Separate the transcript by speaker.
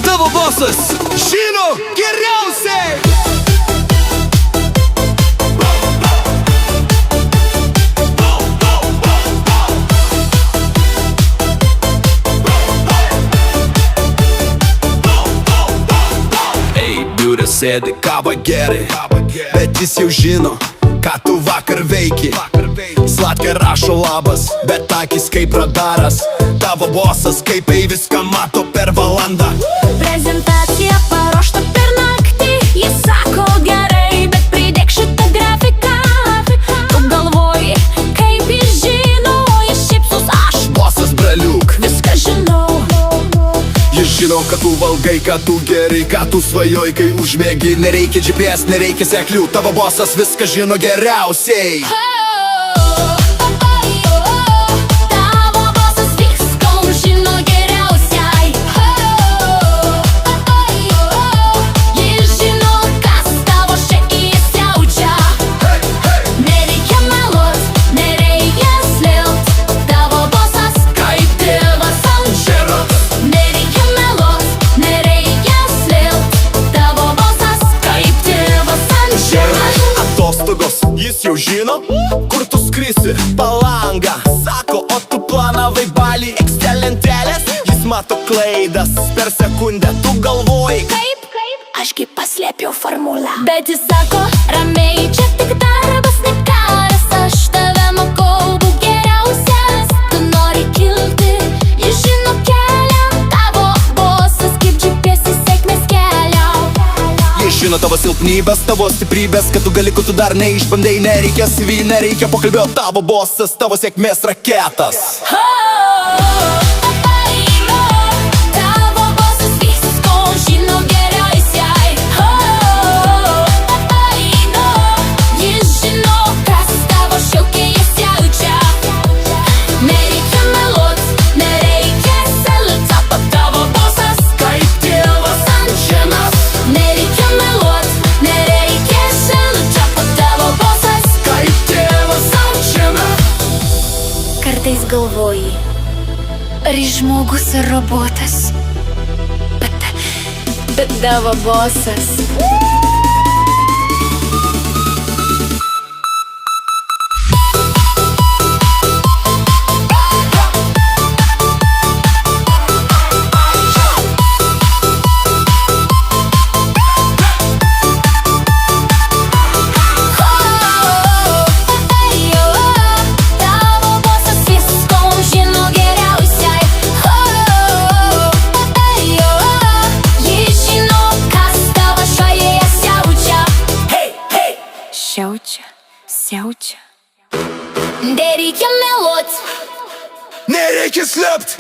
Speaker 1: Tavo bosas žino geriausiai. Sėdi kavą geri, bet jis jau žino, ką tu vakar veiki. Slatkiai rašo labas, bet akis kaip radaras. Tavo bosas kaip viską mato per valandą.
Speaker 2: Prezentacija paruošta per naktį. Jis sako gerai, bet pridėk šitą grafiką. Tu galvoji, kaip jis žino, jis šypsos aš.
Speaker 1: Bosas braliuk,
Speaker 2: viską žinau.
Speaker 1: jis žino, kad tu valgai, kad tu geri, kad tu svajoji, kai užmėgi. Nereikia GPS, nereikia seklių, tavo bosas viską žino geriausiai.
Speaker 2: Tavo bosas viską žino geriausiai. Jis žino, kas tavo širdį siaučia. Nereikia meluot, nereikia slėpt. Tavo bosas kaip tėvas ant žemės. Nereikia meluot, nereikia slėpt. Tavo bosas kaip tėvas ant žemės.
Speaker 1: Atostogos, jis jau žino, kur tu skrisi. Palanga, sako, o tu planavai Balį. Excel lentelės, jis mato klaidas. Per sekundę tu galvoji,
Speaker 2: Kaip? Ašgi paslėpiau formulę. Bet jis sako, ramiai, čia tik darbas, ne karas. Aš tave mokau, būk geriausias. Tu nori kilti, jis žino kelią. Tavo bosas kaip GPS į sėkmės kelią.
Speaker 1: jis žino tavo silpnybės, tavo stiprybės, kad tu gali, ko tu dar neišbandai. Nereikia CV, nereikia pokalbio, tavo bosas, tavo sėkmės raketas.
Speaker 2: Tavo bosas viską žino geriausiai. Jis žino, kas tavo širdį siaučia. Nereikia meluot, nereikia slėpt. Tavo bosas kaip tėvas ant žemės. Nereikia meluot, nereikia slėpt. Tavo bosas
Speaker 1: Kaip tėvas ant žemės.
Speaker 2: Kartais galvoji, ar jis žmogus ar robotas, bet tavo bosas. Tavo bosas viską žino geriausiai. Jis žino, kas tavo šalyje siaučia. Siaučia. Nereikia meluot.
Speaker 1: Nereikia slėpt.